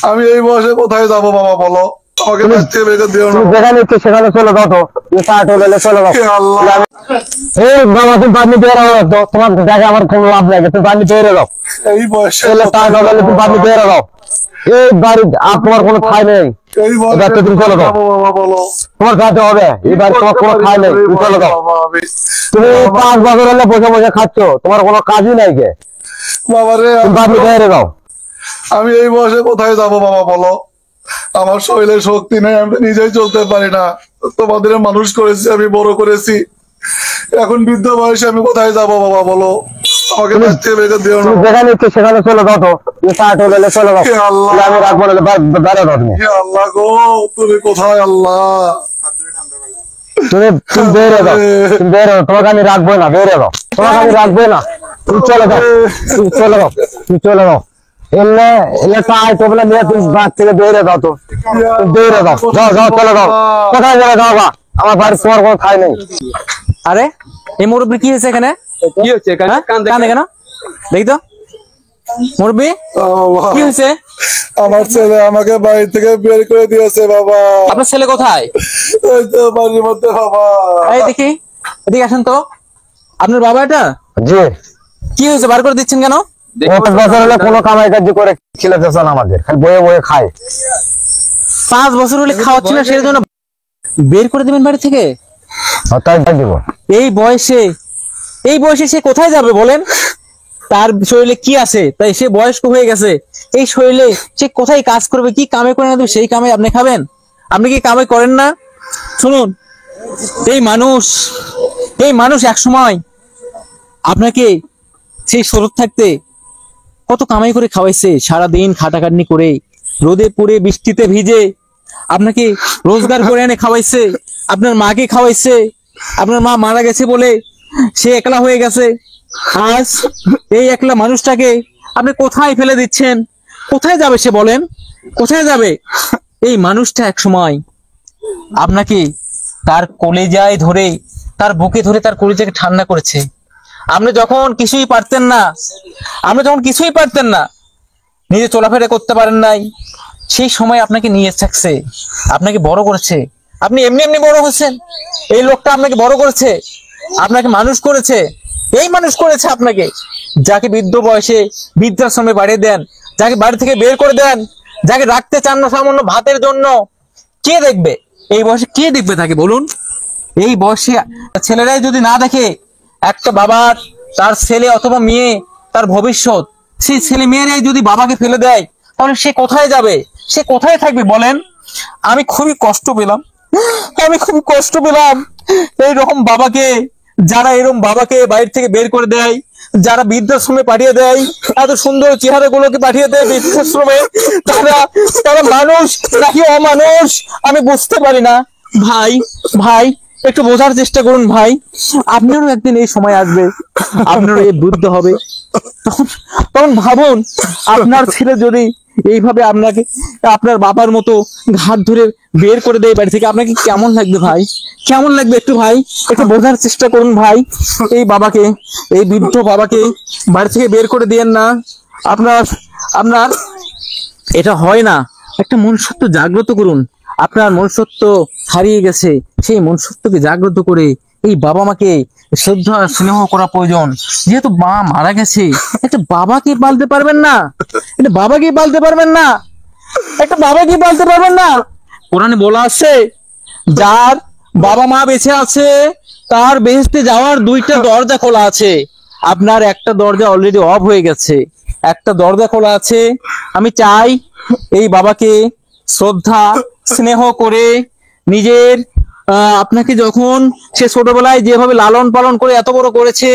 আমি এই বয়সে কোথায় যাবো বাবা বলো? আমাকে বাড়ি থেকে বের করে দিও না। যেখানে ইচ্ছে সেখানে চলে যাও তো, চলে যাও। এই বাবা তুমি পানি বের হও তো, তোমার জায়গায় আমার কোনো লাভ নাই, তুমি পানি বের যাও। এই বয়সে তুমি পানি বের যাও। এই বাড়ি আর তোমার কোনো ঠাই নেই, এই বয়সে তুমি চলে যাও। বাবা বলো তোমার কাছে হবে, এই বাড়ি তোমার কোনো ঠাই নেই, তুমি চলে যাও। তুমি 5 বছর হলে বসে বসে খাচ্ছ, তোমার কোনো কাজই নাই কে বাবা রে। তুমি পানি বের যাও। আমি এই বয়সে কোথায় যাবো বাবা বলো? আমার শরীরে শক্তি নেই, আমি নিজেই চলতে পারি না। তোমাদের মানুষ করেছি, আমি বড় করেছি, এখন বৃদ্ধ বয়সে আমি কোথায় যাবো বাবা বলো? আমাকে বাড়ি থেকে বের করে দিও না। যেখানে ইচ্ছে সেখানে চলে যাও তো, চলে যাও। আমি রাখবো না, বেড়ে যাও তুমি। আল্লাহ গো, তুমি কোথায় আল্লাহ? তুমি বেড়ে যাও, তুমি বেড়ে যাও, তোমাকে আমি রাখবো না, বেড়ে যাও, তোমাকে আমি রাখবো না, তুমি চলে যাও, তুমি চলে যাও, তুমি চলে যাও। এলে এলে তাই তো বলে নিয়ে তুমি বাড়ি থেকে বেড়ে যাও তো, বেড়ে যাও, যাও যাও, চলে যাও। কোথায় চলে যাও বা? আমার বাড়ি তোমার কোনো ঠাই নেই। আরে এই মুরব্বী কি হয়েছে এখানে? কি হচ্ছে এখানে? কান্দে কেন দেখি তো মুরব্বী, কি হয়েছে? আমার ছেলে আমাকে বাড়ি থেকে বের করে দিয়েছে বাবা। আপনার ছেলে কোথায়? ওই তো বাড়ির মধ্যে বাবা। এই দেখি, এদিকে আসেন তো। আপনার বাবা এটা? জি। কি হয়েছে, বার করে দিচ্ছেন কেন? 5 বছর হলে কোনো কামাই কাজ করে খিলাতে চান আমাদের, খালি বয়ে বয়ে খায়। 5 বছর হলে খাওয়াচ্ছি না, সেই জন্য বের করে দিবেন বাড়ি থেকে? তাই দিব। এই বয়সে সে কোথায় যাবে বলেন? তার শরীরে কি আছে, তাই সে বয়স্ক হয়ে গেছে, এই শরীরে সে কোথায় কাজ করবে, কি কামে করে না দেবে, সেই কামে আপনি খাবেন? আপনি কি কামে করেন না? শুনুন, এই মানুষ এক সময় আপনাকে সেই শরৎ থাকতে কত কামাই করে খাওয়াইছে, সারাদিন খাটাখাটনি করে, রোদে পুড়ে বৃষ্টিতে ভিজে আপনাকে রোজগার করে এনে খাওয়াইছে, আপনার মাকে খাওয়াইছে। আপনার মা মারা গেছে বলে সে একলা হয়ে গেছে। আজ এই একলা মানুষটাকে আপনি কোথায় ফেলে দিচ্ছেন? কোথায় যাবে সে বলেন? কোথায় যাবে? এই মানুষটা এক সময় আপনাকে তার কলেজায় ধরে, তার বুকে ধরে তার কলেজাকে ঠান্ডা করেছে। আপনি যখন কিছুই পারতেন না, নিজে চলাফেরা করতে পারেন নাই, সেই সময় আপনাকে নিয়ে থাকছে, আপনাকে বড় করেছে। আপনি এমনি এমনি বড় হয়েছেন, এই লোকটা আপনাকে বড় করেছে, আপনাকে মানুষ করেছে। এই মানুষ করেছে আপনাকে, যাকে বৃদ্ধ বয়সে বৃদ্ধাশ্রমে বাড়িয়ে দেন, যাকে বাড়ি থেকে বের করে দেন, যাকে রাখতে চান না সামান্য ভাতের জন্য, কে দেখবে এই বয়সে? কে দেখবে তাকে বলুন? এই বয়সে ছেলেরাই যদি না দেখে, একটা বাবার তার ছেলে অথবা মেয়ে, তার ভবিষ্যৎ, সেই ছেলে মেয়েরাই যদি বাবাকে ফেলে দেয়, তাহলে সে কোথায় যাবে? সে কোথায় থাকবে বলেন? আমি খুবই কষ্ট পেলাম এইরকম বাবাকে, যারা এরকম বাবাকে বাইরে থেকে বের করে দেয়, যারা বৃদ্ধাশ্রমে পাঠিয়ে দেয়, এত সুন্দর চেহারা গুলোকে পাঠিয়ে দেয় বৃদ্ধাশ্রমে, তারা মানুষ নাকি অমানুষ আমি বুঝতে পারি না। ভাই একটু বোঝার চেষ্টা করুন ভাই, আপনারও একদিন এই সময় আসবে, আপনারও এই বুদ্ধ হবে, তখন ভাবুন, আপনার ছেলে যদি এইভাবে আপনাকে আপনার বাবার মতো ঘাট ধরে বের করে দেয় বাড়ি থেকে, আপনাকে কেমন লাগবে ভাই? কেমন লাগবে একটু ভাই, একটু বোঝার চেষ্টা করুন ভাই। এই বাবাকে, এই বৃদ্ধ বাবাকে বাড়ি থেকে বের করে দিয়েন না। আপনার এটা হয় না। একটা মনুষ্যত্ব জাগ্রত করুন। আপনার মনুষ্যত্ব হারিয়ে গেছে, সেই মনুষ্যত্বকে জাগ্রত করে এই বাবা মাকে শ্রদ্ধা স্নেহ করা প্রয়োজন। যেহেতু মা মারা গেছে, একটা বাবাকে পালতে পারবেন না? কোরআনে বলা আছে, যার বাবা মা বেঁচে আছে তার বেহেশতে যাওয়ার 2টা দরজা খোলা আছে। আপনার একটা দরজা অলরেডি অফ হয়ে গেছে, একটা দরজা খোলা আছে। আমি চাই এই বাবাকে শ্রদ্ধা স্নেহ করে নিজের আপনাকে যখন সে ছোটবেলায় যেভাবে লালন পালন করে এত বড় করেছে,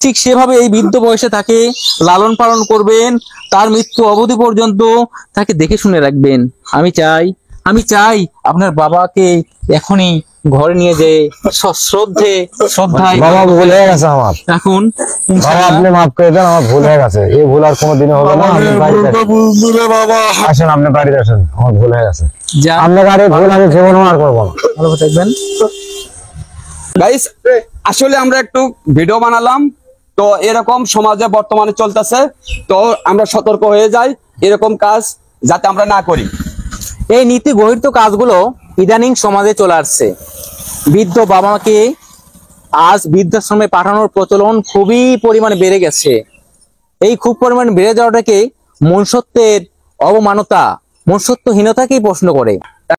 ঠিক সেভাবে এই বৃদ্ধ বয়সে তাকে লালন পালন করবেন, তার মৃত্যু অবধি পর্যন্ত তাকে দেখে শুনে রাখবেন। আমি চাই আপনার বাবাকে এখনই ঘরে নিয়ে যে শ্রদ্ধায় বাবা ভুল হয়ে গেছে আমার, এখন বাবা আপনি মাফ করে দেন, আমার ভুল হয়ে গেছে, এই ভুল আর কোনোদিনও হবে না। আসেন, আপনি বাড়িতে আসেন, আমার ভুল হয়ে গেছে, আপনার গাড়ি ভুল আমি জীবন আর করবো না। ভালো থাকবেন গাইস। আসলে আমরা একটু ভিডিও বানালাম, তো এরকম সমাজে বর্তমানে চলতেছে, তো আমরা সতর্ক হয়ে যাই, এরকম কাজ যাতে আমরা না করি। এই নীতি গর্হিত কাজগুলো ইদানিং সমাজে চলে আসছে। বৃদ্ধ বাবা মাকে আজ বৃদ্ধাশ্রমে পাঠানোর প্রচলন খুবই পরিমাণে বেড়ে গেছে। এই খুব পরিমাণে বেড়ে যাওয়াটাকে মনুষ্যত্বের অবমাননা, মনুষ্যত্বহীনতাকেই প্রশ্ন করে।